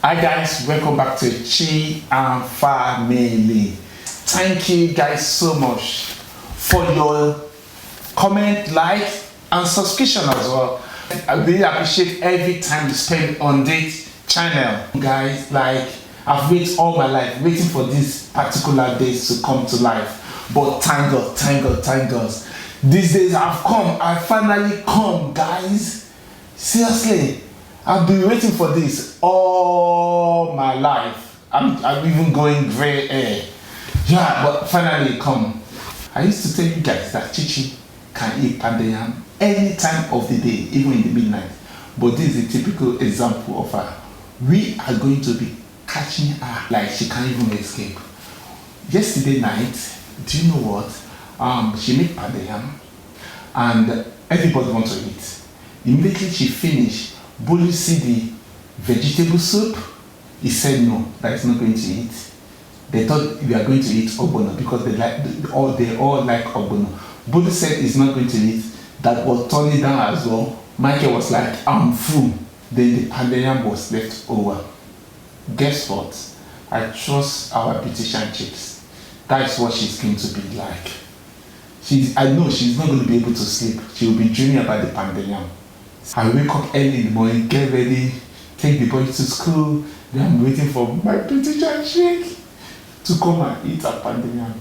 Hi guys, welcome back to Chi and Family. Thank you guys so much for your comment, like and subscription as well. I really appreciate every time you spend on this channel. Guys, like I've waited all my life waiting for these particular days to come to life. But thank God, thank God, thank God. These days have come, I finally come, guys. Seriously, I've been waiting for this all my life. I'm even going grey hair. Yeah, but finally come. I used to tell you guys that Chichi can eat pounded yam any time of the day, even in the midnight. But this is a typical example of her. We are going to be catching her like she can't even escape. Yesterday night, do you know what? She made pounded yam and everybody wants to eat. Immediately she finished, Bolu see the vegetable soup. He said no, that is not going to eat. They thought we are going to eat ogbono because they all like ogbono. Bolu said he's not going to eat. That was turning down as well. Michael was like, I'm full. Then the pounded yam was left over. Guess what? I trust our beautician chicks. That is what she's going to be like. I know she's not going to be able to sleep. She will be dreaming about the pounded yam. I wake up early in the morning, get ready, take the boys to school. Then I'm waiting for my beautician chick to come and eat her pounded yam.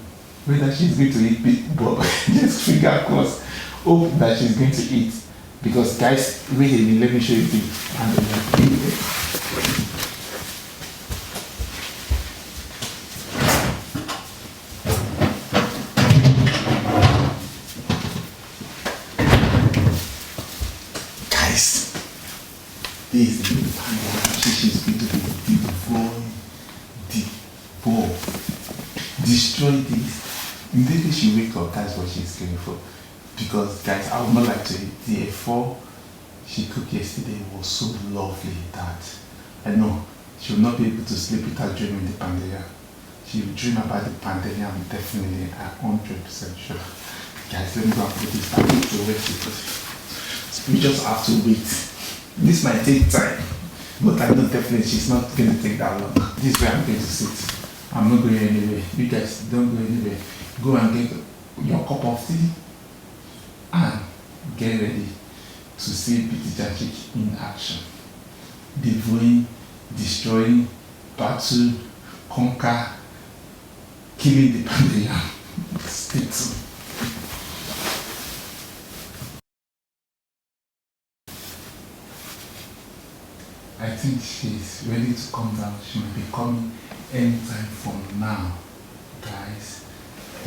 Whether she's going to eat big, but just finger crossed. Hope that she's going to eat. Because guys, wait a minute, let me show you the pounded yam. This is the pounded yam. She's going to be destroy this. Immediately she wakes up, that's what she's going for. Because guys, I would not like to eat the AFRO she cooked yesterday was so lovely that I know she will not be able to sleep without dreaming the pounded yam. She will dream about the pounded yam definitely, I'm 100% sure. Guys, let me go and put this back to where she put it. We just have to wait. This might take time, but I know definitely she's not going to take that long. This is where I'm going to sit. I'm not going anywhere. You guys don't go anywhere. Go and get your cup of tea and get ready to see beautician chick in action. Devouring, destroying, battle, conquer, killing the pounded yam. Stay tuned. I think she's ready to come down. She might be coming anytime from now. Guys,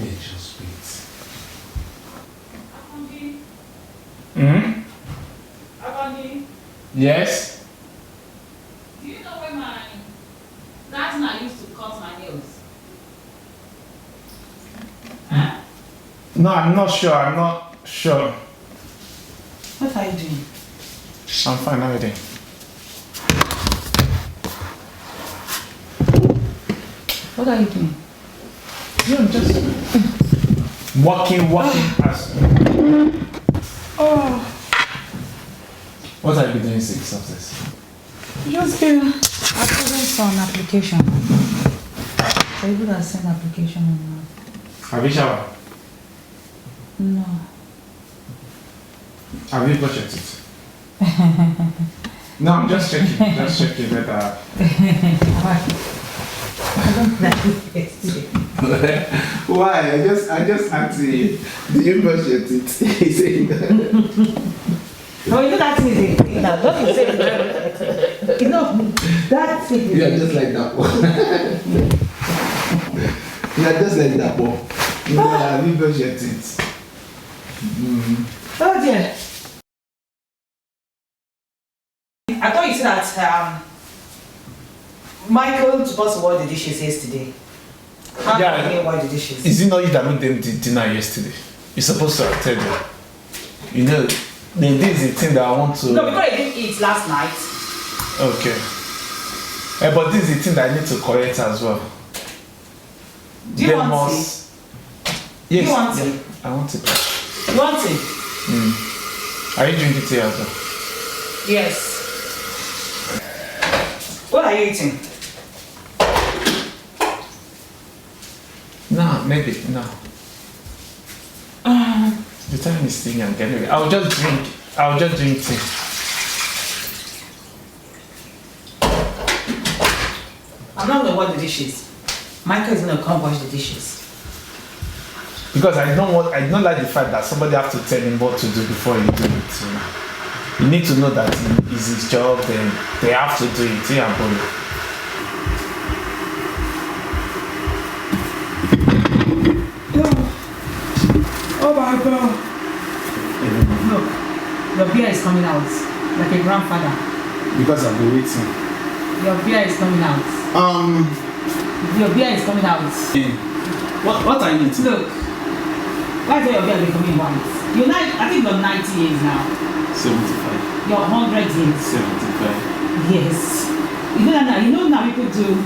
let's just wait. Abandi? Yes? Do you know where my gardener used to cut my nails? Huh? No, I'm not sure. I'm not sure. What are you doing? I'm fine, everything. What are you doing? You're just walking as. Oh. What are you doing, six of this? Just I put on application. So you could have sent application or not? Have you showered? No. Have you brushed your teeth? No, I'm just checking. Just checking whether. I don't like it. Why? I just asked you, do you brush your teeth? He said that. No, you know that thing is now. Don't you say it. You know, that thing is. You're just like that one. You're just like that one. Have you brushed your teeth? Oh dear. I thought you said that Michael supposed to wash the dishes yesterday. How can he wash the dishes? Is it not you that made them dinner yesterday? You're supposed to have told them. You know, this is the thing that I want to. No, because I didn't eat last night. Okay. But this is the thing that I need to correct as well. Do you want tea? Yes. Do you want tea? I want it. You want tea? Are you drinking tea as well? Yes. What are you eating? No, maybe, no. The time is still young anyway. I'll just drink tea. I'm not gonna wash the dishes. Michael is gonna come wash the dishes. Because I don't like the fact that somebody has to tell him what to do before he do it. You know? You need to know that it's his job, then they have to do it. Yeah, boy. Oh my God. Look, your beer is coming out like a grandfather. Because I've been waiting. Your beer is coming out. Your beer is coming out. What are you eating? Look, why is your beer becoming white? I think you're 90 years now. 75. You're 100 years. 75. Yes. You know now people do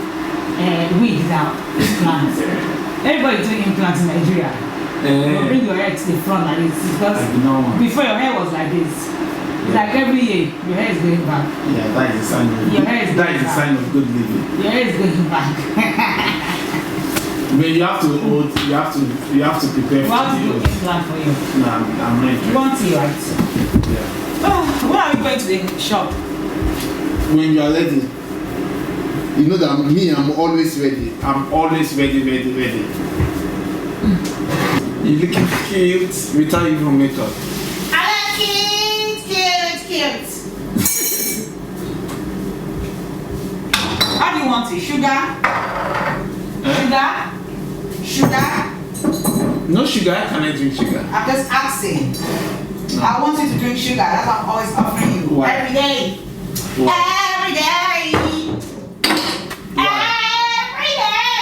wig now, implants. Everybody doing implants in Nigeria. You bring your hair to the front like this because before your hair was like this. It's like every year your hair is going back. Yeah, that is a sign of good living. Your hair is going back. But you have to prepare for what do you implant for you? No, I'm not interested. You want tea, right? Yeah. Oh, when are we going to the shop? When you are ready. You know that I'm always ready. I'm always ready. You're looking cute without even makeup. I look cute. How do you want it? Sugar? Sugar? No sugar, can I drink sugar? I'm just asking. No. I want you to drink sugar. That's what I'm always offering you. Why? Every day. Why? Every day. Why? Every day.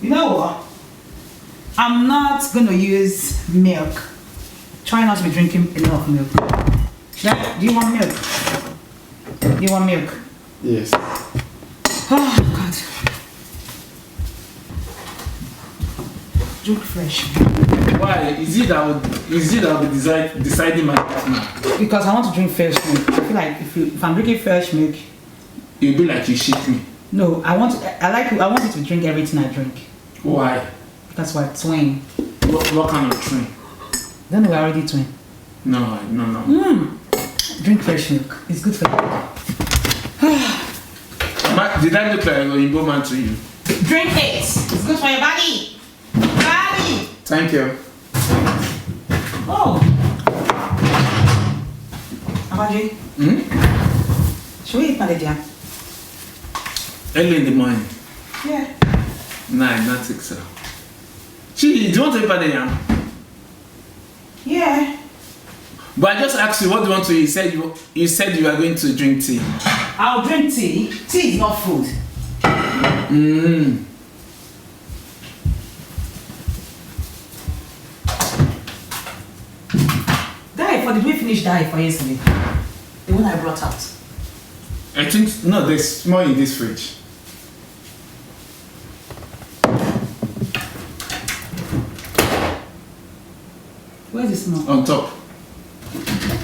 You know what? I'm not going to use milk. Try not to be drinking enough milk. Do you want milk? Do you want milk? Yes. Oh, God. Drink fresh. Why? Is it that I'll be deciding my partner? Because I want to drink fresh milk. I feel like if I'm drinking fresh milk, you'll be like you shit me. No, I want you to drink everything I drink. Why? That's why it's twin. What kind of twin? Then we're already twin. No. Drink fresh milk. It's good for you. Did I look like a Igbo man to you? Drink it. It's good for your body. Thank you. Oh. Abaji. Should we eat Maladia? Early in the morning. Yeah. Nah, I don't think so. Do you want to eat Maladia? Yeah. But I just asked you, what do you want to eat? You said you are going to drink tea. I'll drink tea. Tea is not food. Did we finish that for yesterday? The one I brought out. I think, no, there's more in this fridge. Where's the smell? On top.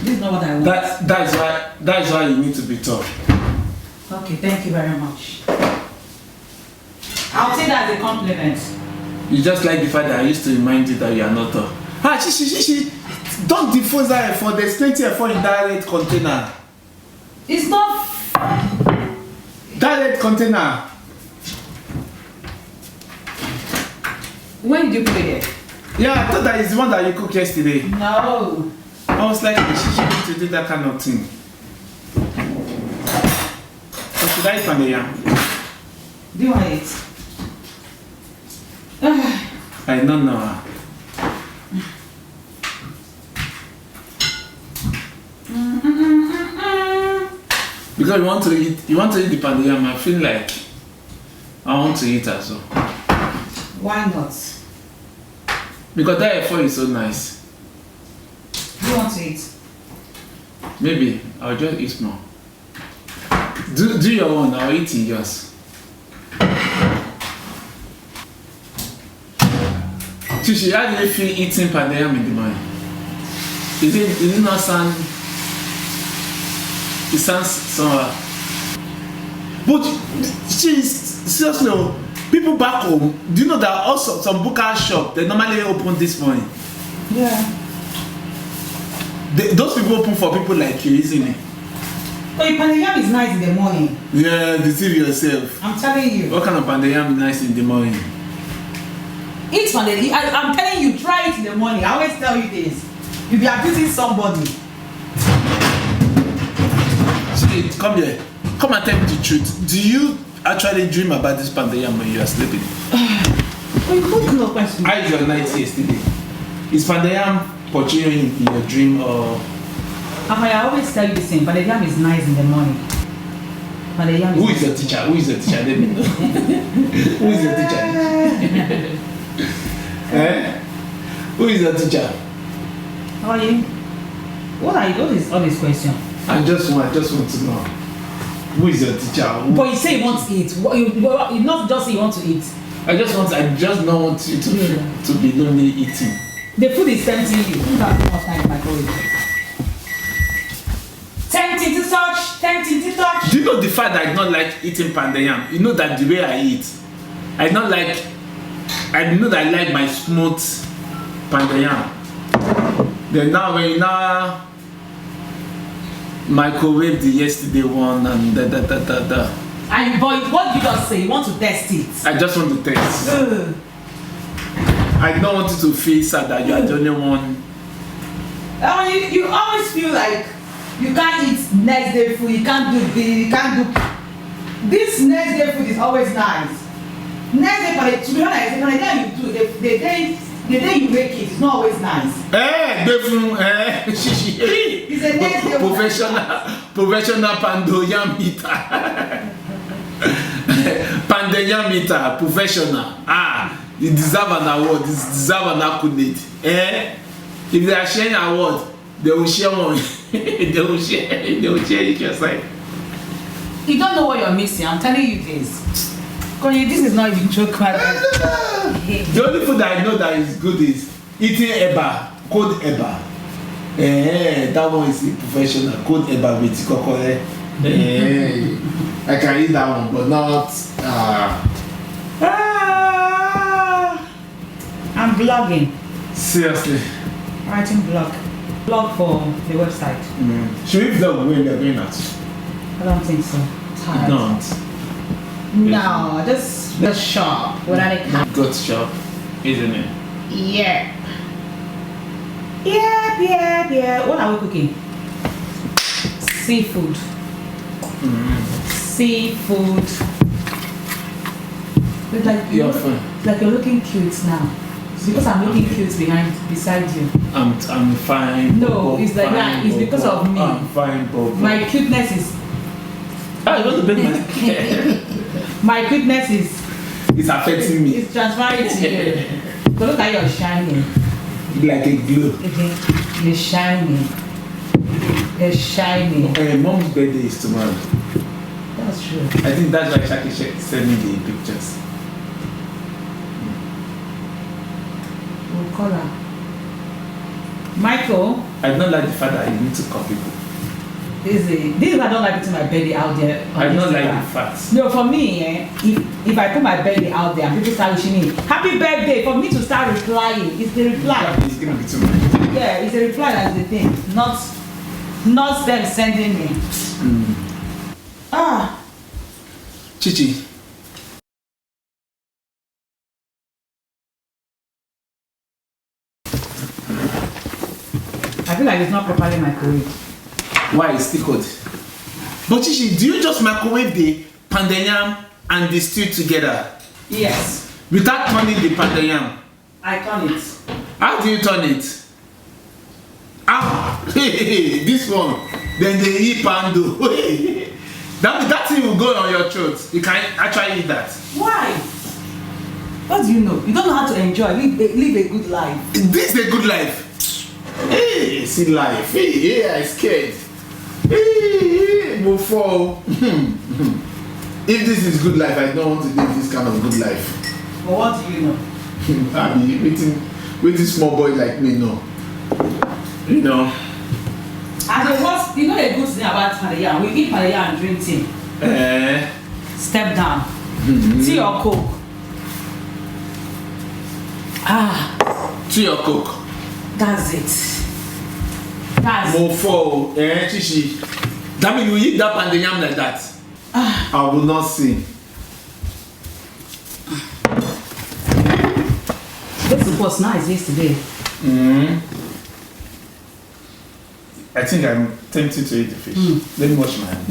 This is not what I want. That is why you need to be tough. Okay, thank you very much. I'll take that as a compliment. You just like the fact that I used to remind you that you are not tough. Don't diffuse that effort. There's plenty of effort in that red container. It's not. That red container. When did you put it there? Yeah, I thought that is the one that you cooked yesterday. No. I was like, she need to do that kind of thing. Or should I eat on the yam? Do you want it? I don't know. Because you want to eat the pandayam, I feel like I want to eat as well. Why not? Because that effort is so nice. Do you want to eat? Maybe I'll just eat more. Do your own, I'll eat in yours. Chichi, how do you feel eating pounded yam in the morning? Is it not sound? It sounds somehow. But seriously, people back home, do you know that also some booker shop they normally open this morning? Yeah. Those people open for people like you, isn't it? But your pounded yam is nice in the morning. Yeah, deceive yourself. I'm telling you. What kind of pounded yam is nice in the morning? Eat pounded yam. I'm telling you, try it in the morning. I always tell you this. If you are abusing somebody. See, come here. Come and tell me the truth. Do you actually dream about this pounded yam when you are sleeping? Oh, you can't no question. How is your night yesterday? Is pounded yam portraying in your dream or? I always tell you the same. Pounded yam is nice in the morning. Pounded yam is Who is your teacher? Who is your teacher? Let me know. Who is your teacher? Eh? Who is your teacher? How are you? What is all this question? I just want to know. Who is your teacher? Who? But you say you want to eat. You not just say you want to eat. I just don't want you to be lonely eating. The food is tempting you. You have too much time in my body. Tempting to touch, tempting to touch. Do you know the fact that I don't like eating pounded yam? You know that the way I eat, I know that I like my smooth pounded yam. Then now when you now microwave the yesterday one and da. And but what you just say? You want to test it? I just want to test. I don't want you to feel sad that you are the only one. You always feel like you can't eat next day food. You can't do this. You can't do. This next day food is always nice. Next day, but to be honest, when you do the day you make it, it's not always nice. It's a next day professional pounded yam eater. Pounded yam eater, professional. You deserve an award. You deserve an accolade. If they are sharing an award, they will share one. they will share it your side. You don't know what you're missing. I'm telling you this. This is not even joke. The only food that I know that is good is eating eba, cold eba. That one is professional. Cold eba with kokore. I can eat that one, but not. I'm blogging. Seriously. Writing blog for the website. Should we vlog when we are going out? I don't think so. Tired. Don't. No, just shop. What are they called? Good shop, isn't it? Yeah. What are we cooking? Seafood. Seafood. It's like you're looking cute now. It's because I'm looking cute beside you. I'm fine. No, it's like that. It's because of me. I'm fine, Bob. My cuteness is. You want to bring my cuteness is. It's affecting me. It's transferring to you. So look at you're shining. Like a glow. You're shining. You're shining. Mom's birthday is tomorrow. That's true. I think that's why Shaki sent me the pictures. We'll call her. Michael. I don't like the fact that you need to call people. This is I don't like putting my birthday out there. I don't like the facts. No, for me, if I put my birthday out there and people start wishing me happy birthday, for me to start replying, it's the reply. It's gonna be too much. Yeah, it's a reply that's the thing, not them sending me. Chichi. I feel like it's not properly microwaved. Why is still cold? But Chichi, do you just microwave the pounded yam and the stew together? Yes. Without turning the pounded yam? I turn it. How do you turn it? This one. Then they eat pando. that thing will go on your throat. You can actually eat that. Why? What do you know? You don't know how to enjoy. Live a good life. This is a good life. Hey, see life. Hey, I'm scared. Hey, move forward. If this is good life, I don't want to live this kind of good life. But what do you know? I mean, waiting small boy like me, no. You know. And the worst, you know the good thing about palaya, we eat palaya and drink tea. Step down. Tea or coke. Tea or coke. That's it. That's Mofo, chichi. That means you eat that and the yam like that. I will not see. This was nice yesterday. I think I'm tempted to eat the fish. Let me wash my hands.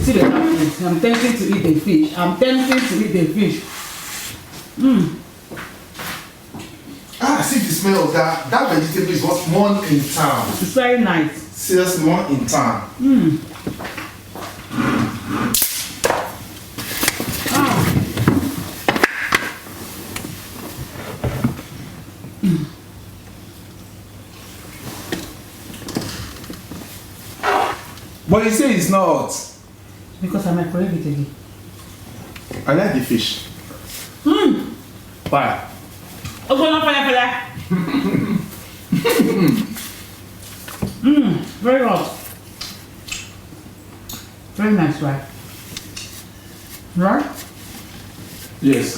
See the happiness. I'm tempted to eat the fish. I'm tempted to eat the fish. See the smell of that. That vegetable is what's one in town. It's very nice. Seriously, one in town. But you say it's not hot. Because I microwave it again. I like the fish. Why? Very hot. Very nice, right? Right? Yes.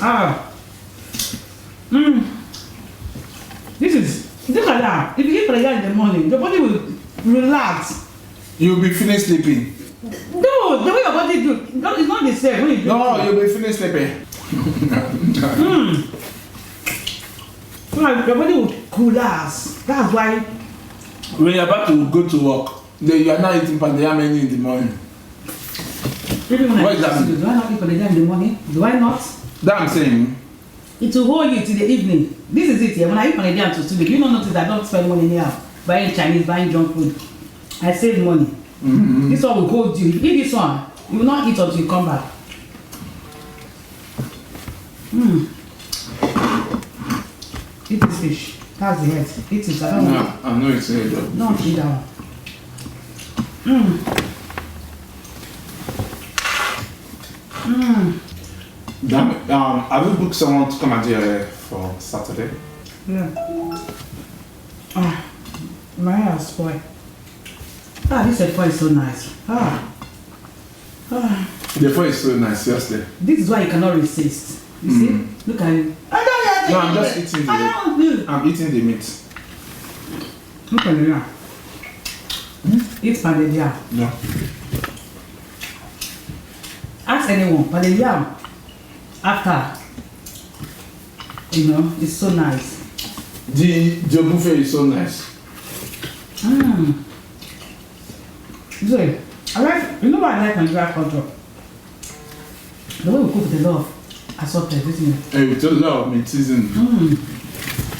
Look at that. If you eat palaya in the morning, your body will relax. You'll be feeling sleepy. No, the way your body do, it's not the same. When you do No, you'll be feeling sleepy. Your body will collapse. That's why. When you're about to go to work, you are not eating palaya many in the morning. Even when What I is that? do I not eat palaya in the morning? Do I not? That I'm saying. It will hold you till the evening. This is it here. When I eat palaya to studio, you don't notice I don't spend money anyhow. Buying Chinese, buying junk food. I save money. This one will hold you. If you eat this one, you will not eat until you come back. Eat this fish. That's the head. Eat it. I don't know. I know it's a head. No, eat that one. Have you booked someone to come and do your hair for Saturday? Yeah. My hair is spoiled. This headphone is so nice. The phone is so nice, seriously. This is why you cannot resist. You see? Look at it. No, I'm just eating I'm eating the meat. Look at it. Eat pounded yam. No. Ask anyone, pounded yam. After, it's so nice. The buffet is so nice. So, I like, you know what I like Nigeria culture? The way we cook the love assorted, isn't it? Hey, we told a lot of meat season.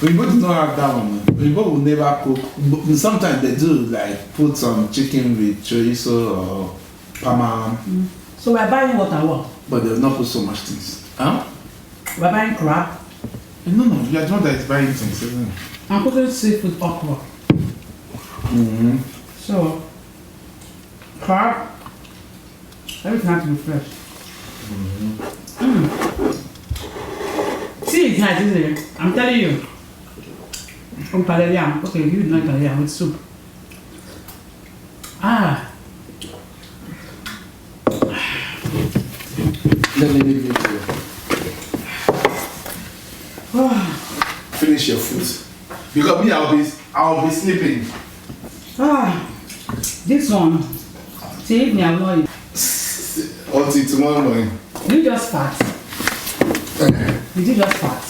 We both don't have that one. We both will never cook. Sometimes they do like put some chicken with chorizo or pama. So we're buying what I want. But they will not put so much things. Huh? We're buying crab. No, you are the one that is buying things, isn't it? I'm cooking seafood okra. So, crab, everything has to be fresh. See, it's nice, isn't it? I'm telling you. From palaya. Okay, you like palaya with soup. Let me leave you to finish your food. Because me, I'll be sleeping. This one. See, me, I'm not. Until tomorrow morning. You just fat. Did you just fat?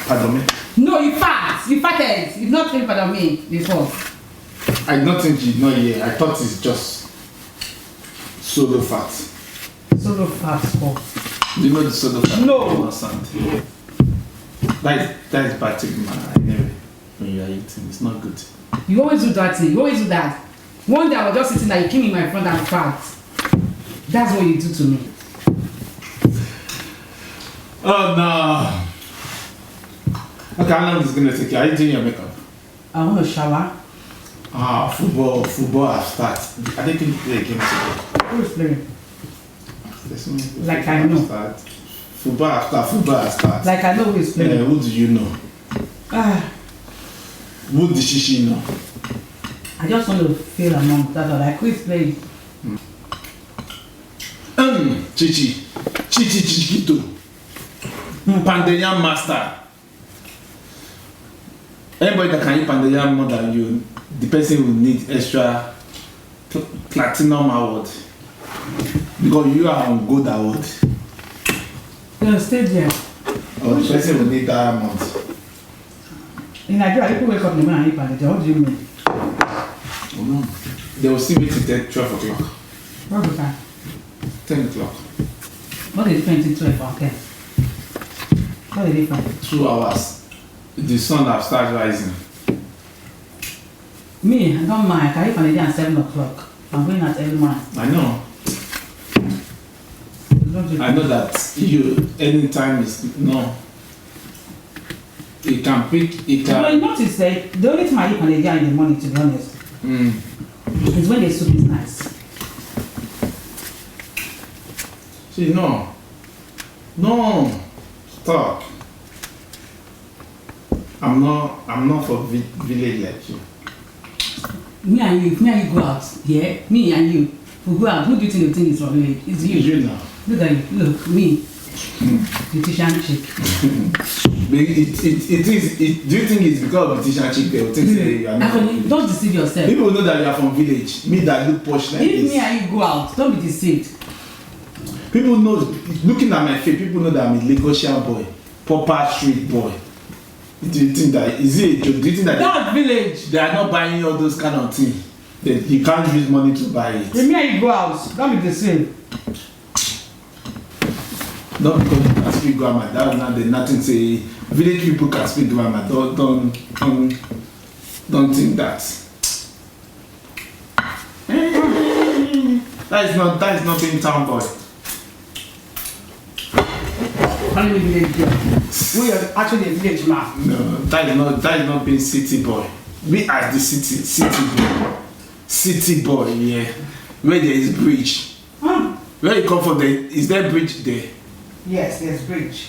Pardon me? No, you fat. You fatted. You've not think pardon me before. I did not think you know yet. I thought it's just solo fat. Solo fat. Do you know the solo fat? No. That is bad thing, man. Anyway, when you are eating, it's not good. You always do that thing. You always do that. One day I was just sitting there, you came in my front and fat. That's what you do to me. Oh no. Okay, how long is it gonna take you? Are you doing your makeup? I want to shower. Football has started. I didn't play a game today. Who's playing? There's so many people. Like I know. Start. Football has started. Like I know who is playing. Who do you know? Who did she know? I just want to feel among that. Like who is playing? Chiquito. Pandeyam master. Anybody that can eat Pandeyam more than you, the person will need extra platinum award. Because you are on good award. No, stay there. Or the person will need that amount. In Nigeria, people wake up in the morning and eat Pandeyam. What do you mean? Oh no. They will still wait till 12 o'clock. What was that? 10 o'clock. What is the difference between 12 and 10? What is the difference? 2 hours. The sun has started rising. Me, I don't mind. I can eat Pandeyam at 7 o'clock. I'm going out every morning. I know. I know that you anytime is no. It can pick. It can. But you notice that the only time I eat Pandeyam in the morning, to be honest, is when the soup is nice. See, no, stop. I'm not for village like you. Me and you, if me and you go out, yeah, me and you, we go out. Who do you think the thing is from village? It's you. You know. Look at you. Look, me. Beautician chick. Do you think it's because of beautician chick they will think that you are not? Actually, don't deceive yourself. People know that you are from village. Me that look posh like If this. me and you go out, don't be deceived. People know, looking at my face, people know that I'm a Lagosian boy, proper street boy. Do you think that, is it a joke? Do you think that That village. they are not buying all those kind of things? That you can't use money to buy it. If me and you go out, don't be deceived. Not because you can speak grammar, that is not the nothing say, village people can speak grammar, don't think that. That is not being town boy. Only village girl. We are actually a village man. No, that is not being city boy. We are the city boy, yeah. Where there is bridge. Where you come from, is there bridge there? Yes, there's bridge.